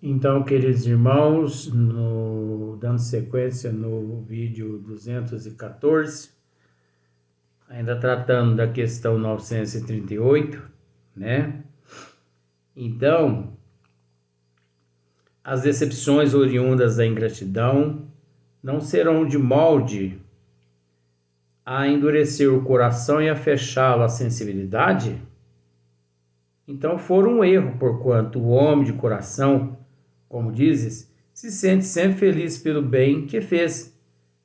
Então, queridos irmãos, dando sequência no vídeo 214, ainda tratando da questão 938, né? Então, as decepções oriundas da ingratidão não serão de molde a endurecer o coração e a fechá-lo à sensibilidade? Então foram um erro, porquanto o homem de coração, como dizes, se sente sempre feliz pelo bem que fez.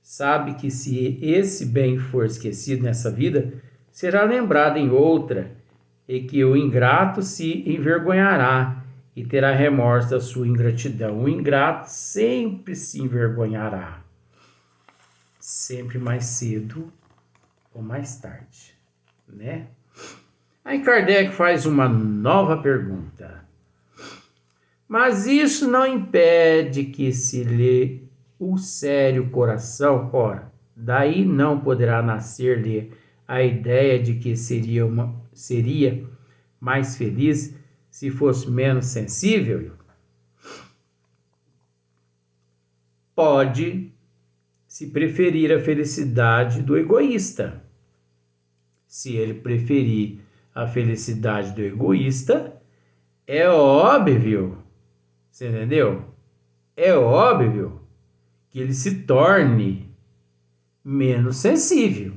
Sabe que se esse bem for esquecido nessa vida, será lembrado em outra, e que o ingrato se envergonhará e terá remorso da sua ingratidão. O ingrato sempre se envergonhará, sempre mais cedo ou mais tarde, né? Aí Kardec faz uma nova pergunta. Mas isso não impede que se lhe o sério coração, ora, daí não poderá nascer-lhe a ideia de que seria mais feliz se fosse menos sensível? Pode se preferir a felicidade do egoísta. Se ele preferir a felicidade do egoísta, é óbvio, você entendeu? É óbvio que ele se torne menos sensível.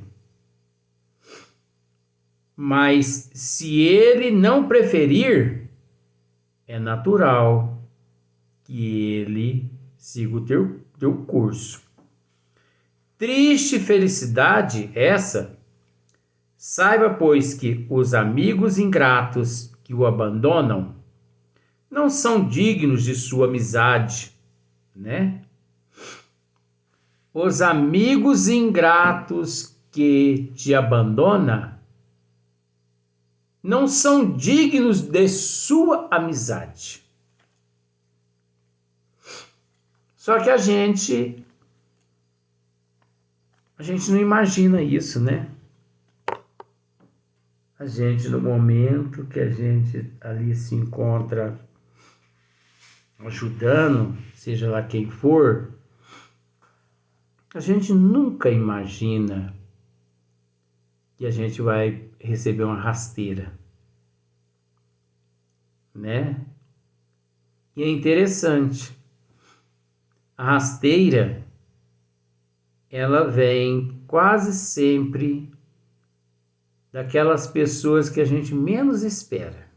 Mas se ele não preferir, é natural que ele siga o teu curso. Triste felicidade essa. Saiba, pois, que os amigos ingratos que o abandonam não são dignos de sua amizade, né? Os amigos ingratos que te abandonam não são dignos de sua amizade. Só que a gente não imagina isso, né? A gente, no momento que a gente ali se encontra ajudando, seja lá quem for, a gente nunca imagina que a gente vai receber uma rasteira, né? E é interessante, a rasteira, ela vem quase sempre daquelas pessoas que a gente menos espera.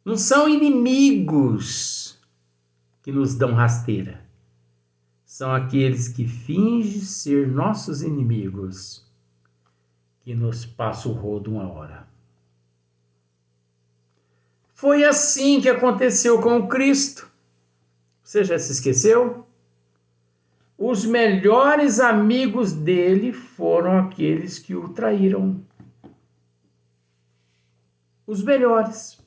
Não são inimigos que nos dão rasteira. São aqueles que fingem ser nossos inimigos, que nos passam o rodo uma hora. Foi assim que aconteceu com o Cristo. Você já se esqueceu? Os melhores amigos dele foram aqueles que o traíram. Os melhores.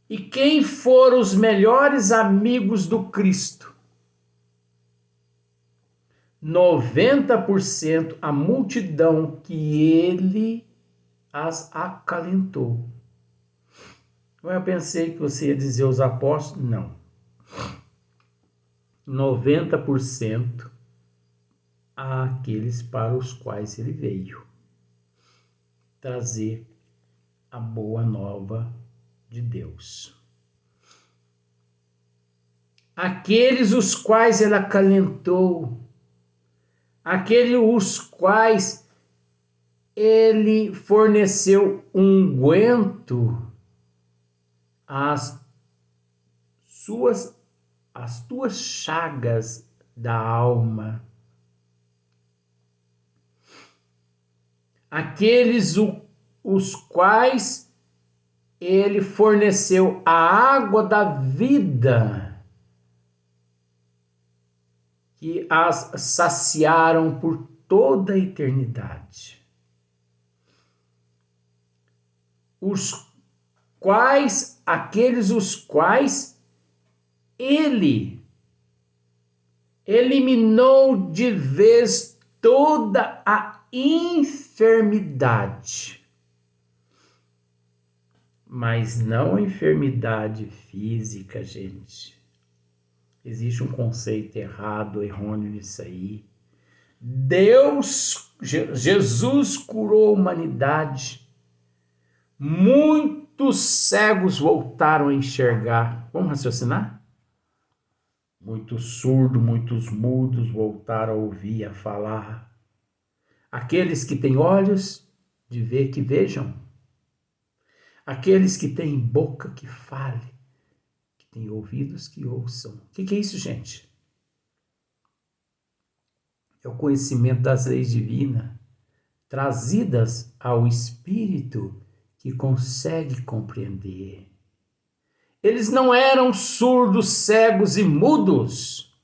E quem foram os melhores amigos do Cristo? 90% a multidão que ele as acalentou. Eu pensei que você ia dizer os apóstolos. Não. 90% àqueles para os quais ele veio trazer a boa nova de Deus. Aqueles os quais ele acalentou, aqueles os quais ele forneceu unguento às tuas chagas da alma. Aqueles os quais ele forneceu a água da vida, que as saciaram por toda a eternidade. Aqueles os quais ele eliminou de vez toda a enfermidade. mas não a enfermidade física, gente. Existe um conceito errado, errôneo nisso aí. Jesus curou a humanidade. Muitos cegos voltaram a enxergar. Vamos raciocinar? Muitos surdos, muitos mudos voltaram a ouvir, a falar. Aqueles que têm olhos de ver, que vejam. Aqueles que têm boca, que fale. Que têm ouvidos, que ouçam. O que é isso, gente? É o conhecimento das leis divinas, trazidas ao espírito que consegue compreender. Eles não eram surdos, cegos e mudos.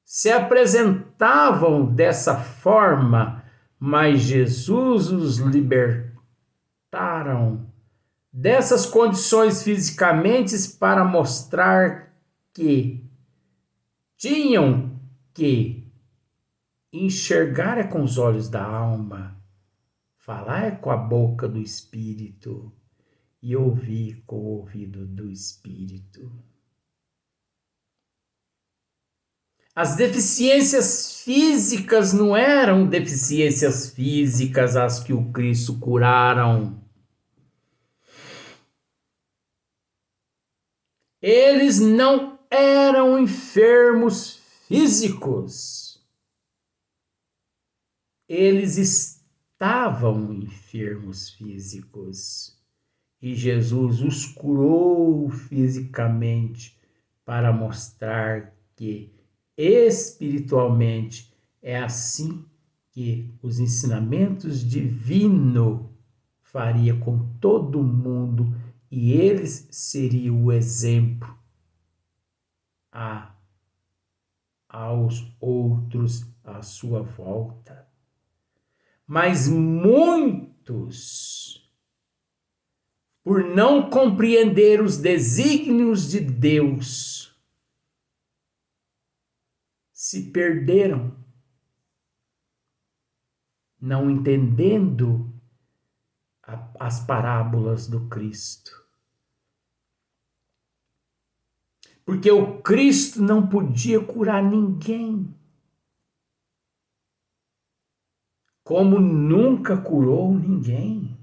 Se apresentavam dessa forma, mas Jesus os libertaram dessas condições fisicamente para mostrar que tinham que enxergar é com os olhos da alma, falar é com a boca do espírito e ouvir com o ouvido do espírito. As deficiências físicas não eram deficiências físicas as que o Cristo curaram. Eles não eram enfermos físicos. Eles estavam enfermos físicos. E Jesus os curou fisicamente para mostrar que espiritualmente é assim que os ensinamentos divinos faria com todo mundo e eles seriam o exemplo aos outros à sua volta. Mas muitos, por não compreender os desígnios de Deus, se perderam, não entendendo as parábolas do Cristo. Porque o Cristo não podia curar ninguém, como nunca curou ninguém.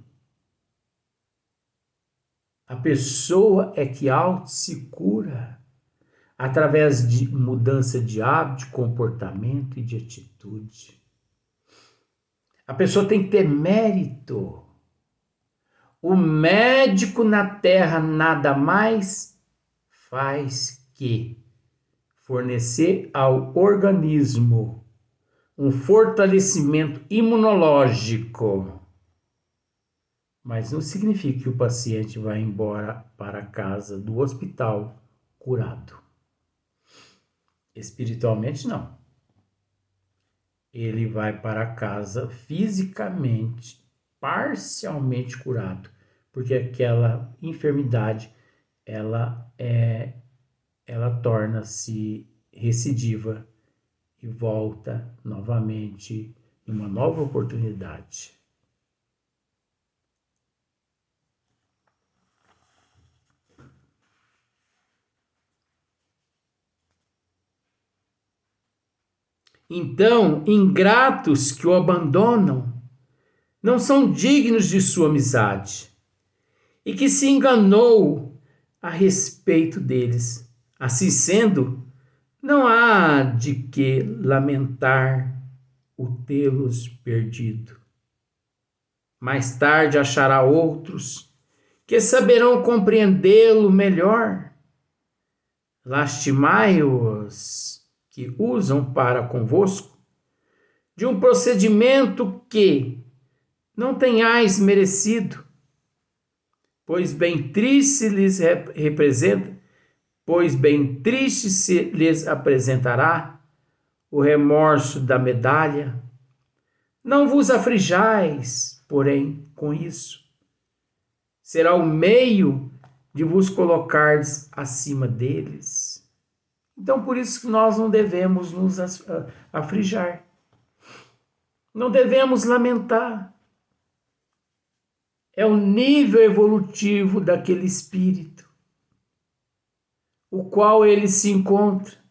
A pessoa é que auto se cura através de mudança de hábito, de comportamento e de atitude. A pessoa tem que ter mérito. O médico na terra nada mais faz que fornecer ao organismo um fortalecimento imunológico. Mas não significa que o paciente vai embora para casa do hospital curado. Espiritualmente, não. Ele vai para casa fisicamente, parcialmente curado, porque aquela enfermidade, ela torna-se recidiva e volta novamente em uma nova oportunidade. Então, ingratos que o abandonam não são dignos de sua amizade e que se enganou a respeito deles. Assim sendo, não há de que lamentar o tê-los perdido. Mais tarde achará outros que saberão compreendê-lo melhor. Lastimai-os que usam para convosco de um procedimento que não tenhais merecido, pois bem triste se lhes apresentará o remorso da medalha. Não vos aflijais, porém, com isso. Será o meio de vos colocardes acima deles. Então, por isso que nós não devemos nos aflijar. Não devemos lamentar. é o nível evolutivo daquele espírito, o qual ele se encontra.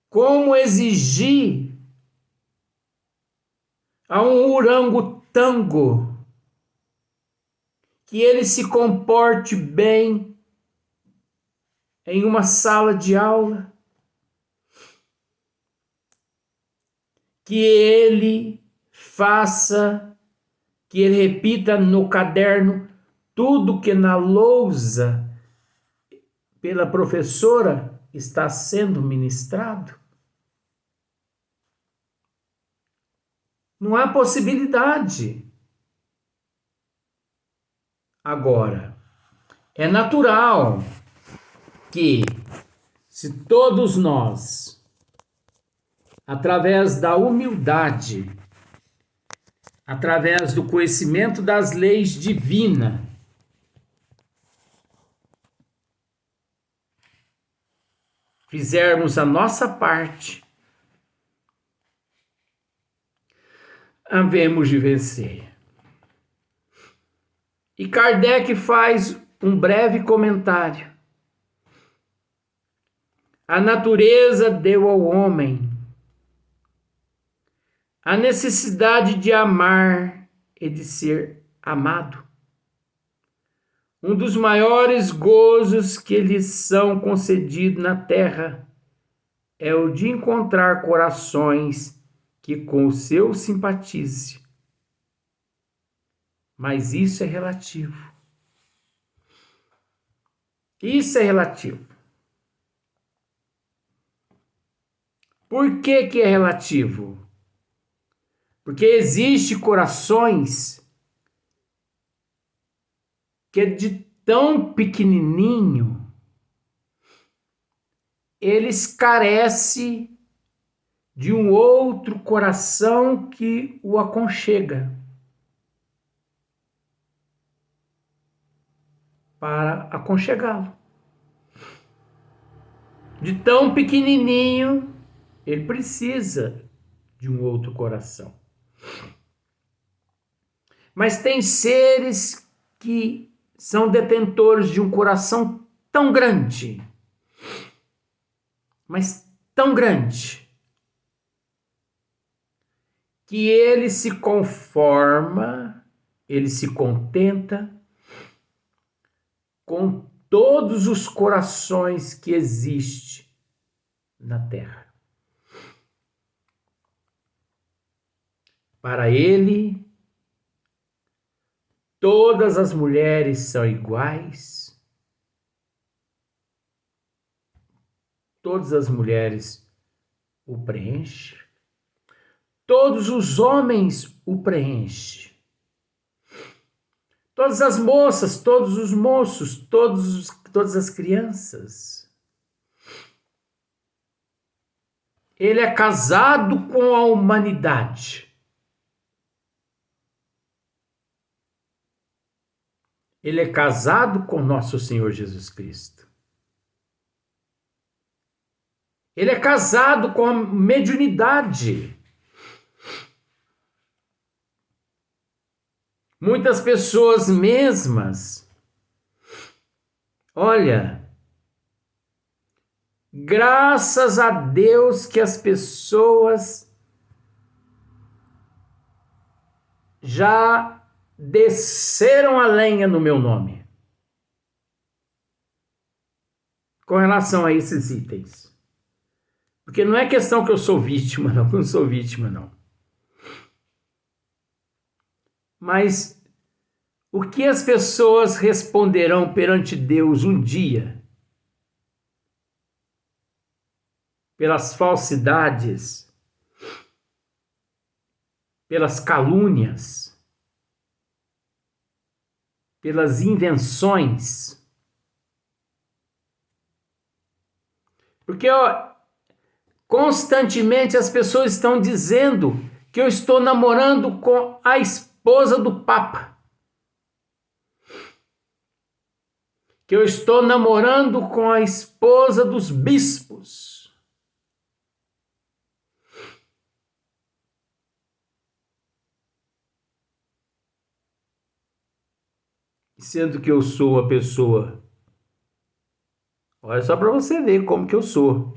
Como exigir a um orangotango que ele se comporte bem em uma sala de aula, que ele faça, que ele repita no caderno tudo que na lousa pela professora está sendo ministrado? Não há possibilidade. Agora, é natural que, se todos nós, através da humildade, através do conhecimento das leis divinas, fizermos a nossa parte, havemos de vencer. E Kardec faz um breve comentário. A natureza deu ao homem a necessidade de amar e de ser amado. Um dos maiores gozos que lhes são concedidos na terra é o de encontrar corações que com o seu simpatize. Mas isso é relativo. Isso é relativo. Por que que é relativo? Porque existem corações que de tão pequenininho eles carecem de um outro coração que o aconchega para aconchegá-lo. De tão pequenininho, ele precisa de um outro coração. Mas tem seres que são detentores de um coração tão grande, mas tão grande, que ele se conforma, ele se contenta com todos os corações que existem na Terra. Para ele, todas as mulheres são iguais, todas as mulheres o preenchem, todos os homens o preenchem, todas as moças, todos os moços, todas as crianças. Ele é casado com a humanidade. Ele é casado com nosso Senhor Jesus Cristo. Ele é casado com a mediunidade. Muitas pessoas mesmas, olha, graças a Deus que as pessoas já desceram a lenha no meu nome com relação a esses itens. Porque não é questão que eu sou vítima, não, eu não sou vítima, não. Mas o que as pessoas responderão perante Deus um dia? Pelas falsidades, pelas calúnias, pelas invenções. Porque constantemente as pessoas estão dizendo que eu estou namorando com a esposa do Papa, que eu estou namorando com a esposa dos bispos. sendo que eu sou a pessoa. Olha só para você ver como que eu sou.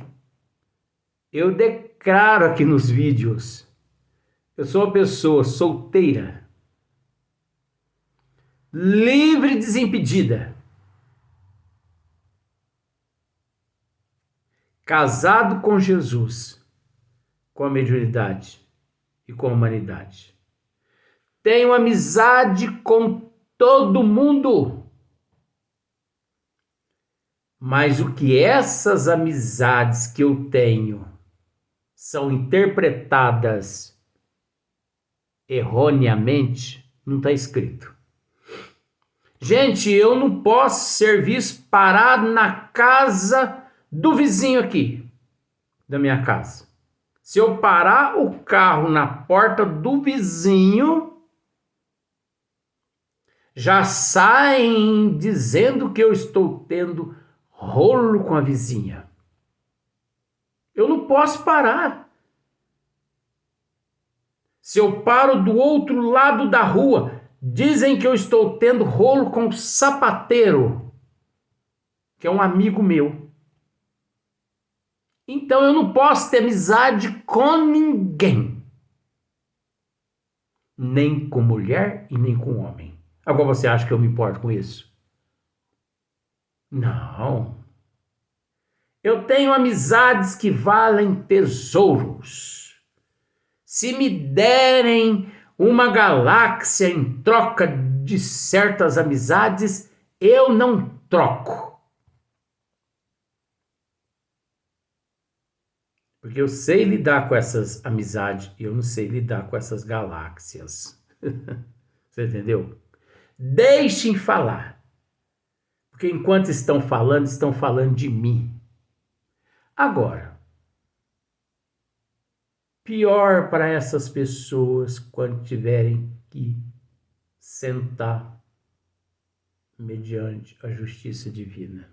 Eu declaro aqui nos vídeos, eu sou uma pessoa solteira, livre e desimpedida, casado com Jesus, com a mediunidade e com a humanidade. Tenho amizade com todo mundo. Mas o que essas amizades que eu tenho são interpretadas erroneamente, não está escrito. Gente, eu não posso ser visto parado na casa do vizinho aqui, da minha casa. Se eu parar o carro na porta do vizinho, já saem dizendo que eu estou tendo rolo com a vizinha. Eu não posso parar. Se eu paro do outro lado da rua, dizem que eu estou tendo rolo com o sapateiro, que é um amigo meu. Então eu não posso ter amizade com ninguém. Nem com mulher e nem com homem. Agora você acha que eu me importo com isso? Não. Eu tenho amizades que valem tesouros. Se me derem uma galáxia em troca de certas amizades, eu não troco. Porque eu sei lidar com essas amizades e eu não sei lidar com essas galáxias. Você entendeu? Deixem falar. Porque enquanto estão falando de mim. Agora, pior para essas pessoas quando tiverem que sentar mediante a justiça divina.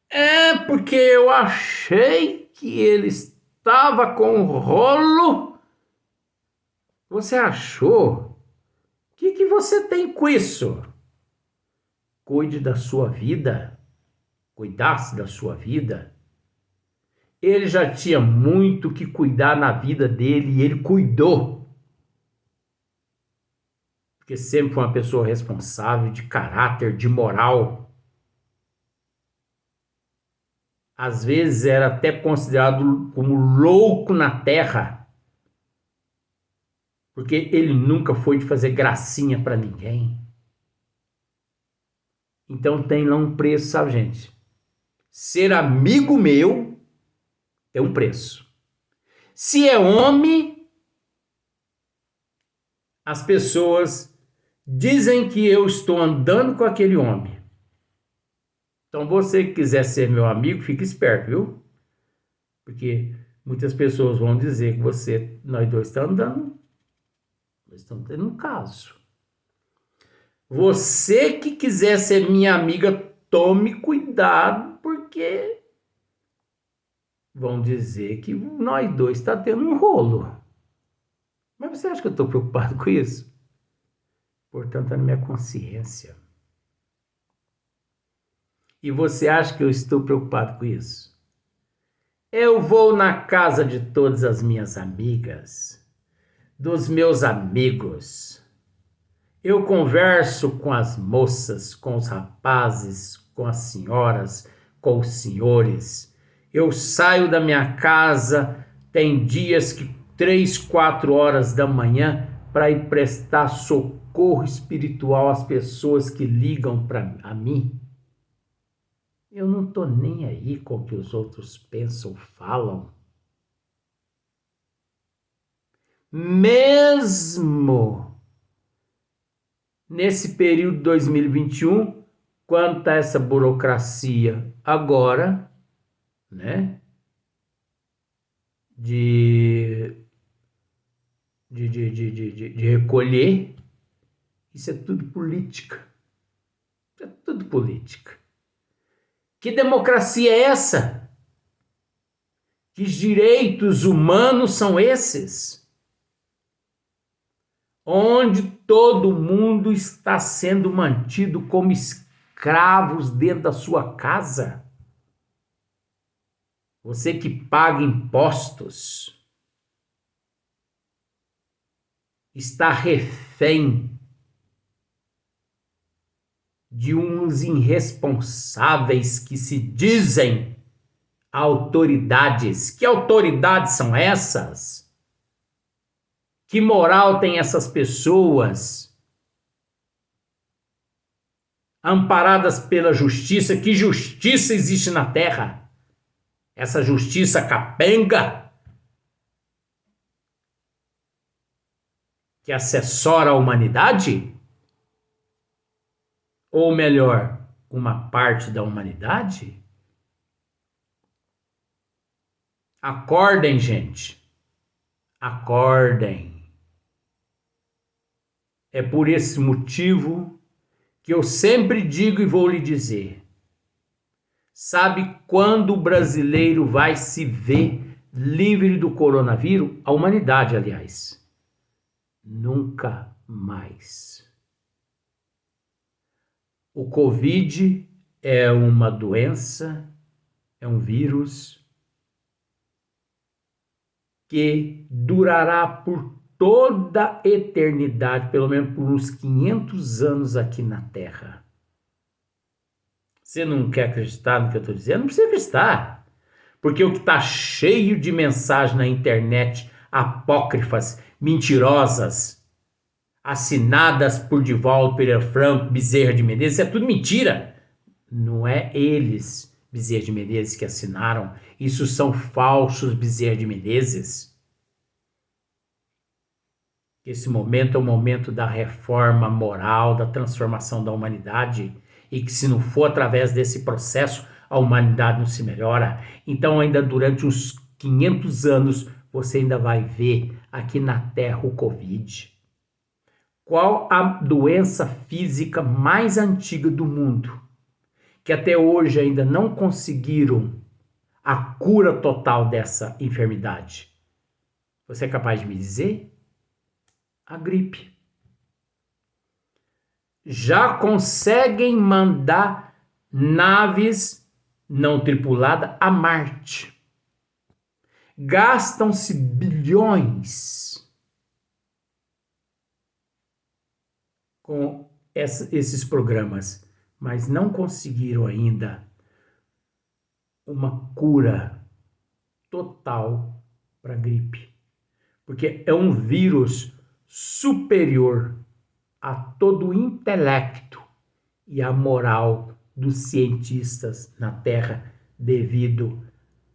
É porque eu achei que ele estava com rolo. Você achou? O que você tem com isso? Cuide da sua vida. Cuidasse da sua vida. Ele já tinha muito que cuidar na vida dele e ele cuidou. Porque sempre foi uma pessoa responsável, de caráter, de moral. Às vezes era até considerado como louco na terra. Porque ele nunca foi de fazer gracinha para ninguém. Então tem lá um preço, sabe, gente? Ser amigo meu tem um preço. Se é homem, as pessoas dizem que eu estou andando com aquele homem. Então você que quiser ser meu amigo, fique esperto, viu? Porque muitas pessoas vão dizer que nós dois estamos andando, nós estamos tendo um caso. Você que quiser ser minha amiga, tome cuidado, porque vão dizer que nós dois estamos tendo um rolo. Mas você acha que eu estou preocupado com isso? Portanto, é na minha consciência. E você acha que eu estou preocupado com isso? Eu vou na casa de todas as minhas amigas, dos meus amigos. Eu converso com as moças, com os rapazes, com as senhoras, com os senhores. Eu saio da minha casa, tem dias que 3, 4 horas da manhã para ir prestar socorro espiritual às pessoas que ligam a mim. Eu não estou nem aí com o que os outros pensam, falam. Mesmo nesse período de 2021, quanto a essa burocracia agora, né? De recolher, isso é tudo política. Isso é tudo política. Que democracia é essa? Que direitos humanos são esses? onde todo mundo está sendo mantido como escravos dentro da sua casa. Você que paga impostos está refém de uns irresponsáveis que se dizem autoridades. Que autoridades são essas? Que moral tem essas pessoas? Amparadas pela justiça? Que justiça existe na terra? Essa justiça capenga que assessora a humanidade? Ou melhor, uma parte da humanidade? Acordem, gente. Acordem. É por esse motivo que eu sempre digo e vou lhe dizer. Sabe quando o brasileiro vai se ver livre do coronavírus? A humanidade, aliás. Nunca mais. O Covid é uma doença, é um vírus que durará por toda a eternidade, pelo menos por uns 500 anos aqui na Terra. Você não quer acreditar no que eu estou dizendo? Não precisa acreditar. Porque o que está cheio de mensagens na internet apócrifas, mentirosas, assinadas por Divaldo Pereira Franco, Bezerra de Menezes, é tudo mentira. Não é eles, Bezerra de Menezes, que assinaram. Isso são falsos Bezerra de Menezes. Esse momento é o momento da reforma moral, da transformação da humanidade, e que se não for através desse processo, a humanidade não se melhora. Então ainda durante uns 500 anos, você ainda vai ver aqui na Terra o Covid. Qual a doença física mais antiga do mundo, que até hoje ainda não conseguiram a cura total dessa enfermidade? Você é capaz de me dizer? A gripe. Já conseguem mandar naves não tripuladas a Marte. Gastam-se bilhões com esses programas, mas não conseguiram ainda uma cura total para a gripe, porque é um vírus superior a todo o intelecto e a moral dos cientistas na Terra, devido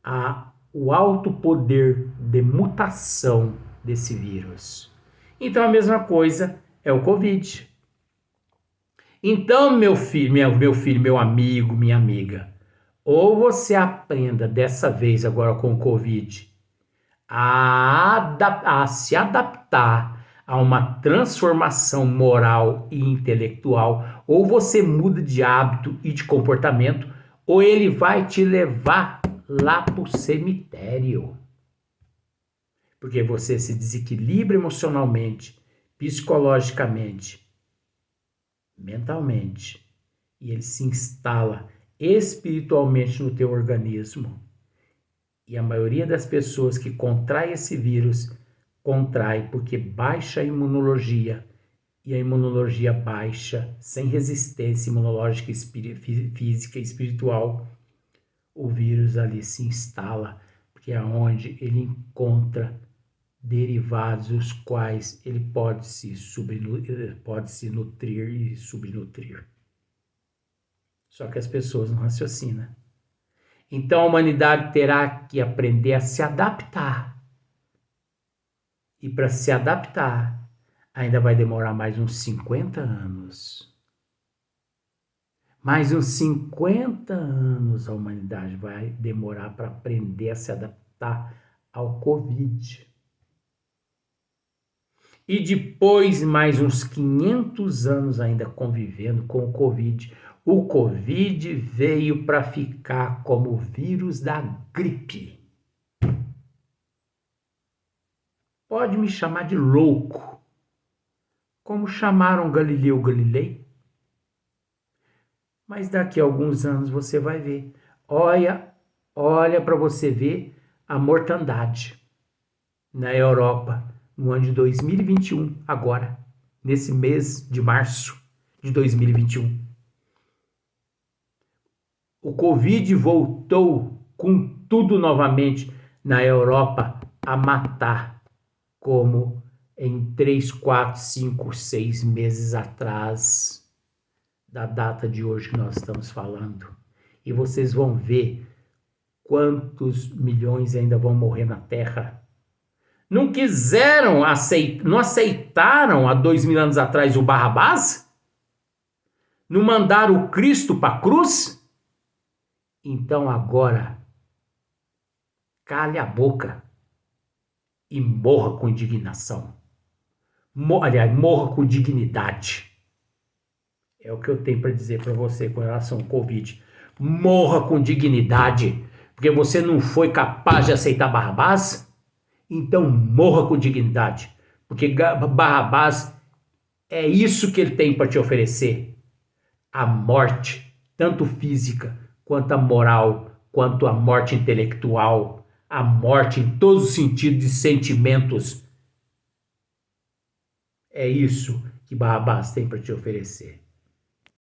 ao alto poder de mutação desse vírus. Então a mesma coisa é o Covid. Então, meu filho, meu amigo, minha amiga, ou você aprenda dessa vez agora com o Covid a se adaptar a uma transformação moral e intelectual, ou você muda de hábito e de comportamento, ou ele vai te levar lá para o cemitério. Porque você se desequilibra emocionalmente, psicologicamente, mentalmente, e ele se instala espiritualmente no teu organismo. E a maioria das pessoas que contrai esse vírus, contrai porque baixa a imunologia, e a imunologia baixa, sem resistência imunológica, física e espiritual, o vírus ali se instala, porque é onde ele encontra derivados os quais ele pode se nutrir e subnutrir. Só que as pessoas não raciocinam. Então a humanidade terá que aprender a se adaptar. E para se adaptar, ainda vai demorar mais uns 50 anos. Mais uns 50 anos a humanidade vai demorar para aprender a se adaptar ao Covid. E depois, mais uns 500 anos ainda convivendo com o Covid. O Covid veio para ficar como o vírus da gripe. Pode me chamar de louco, como chamaram Galileu Galilei. Mas daqui a alguns anos você vai ver. Olha para você ver a mortandade na Europa no ano de 2021, agora, nesse mês de março de 2021. O Covid voltou com tudo novamente na Europa a matar, como em 3, 4, 5, 6 meses atrás da data de hoje que nós estamos falando. E vocês vão ver quantos milhões ainda vão morrer na Terra. Não aceitaram há 2.000 anos atrás o Barrabás? Não mandaram o Cristo para a cruz? Então agora, cale a boca e morra com indignação. Aliás, morra com dignidade. É o que eu tenho para dizer para você com relação ao Covid. Morra com dignidade, porque você não foi capaz de aceitar Barrabás? Então morra com dignidade, porque Barrabás é isso que ele tem para te oferecer. A morte, tanto física, quanto a moral, quanto a morte intelectual, a morte em todos os sentidos de sentimentos. É isso que Barrabás tem para te oferecer.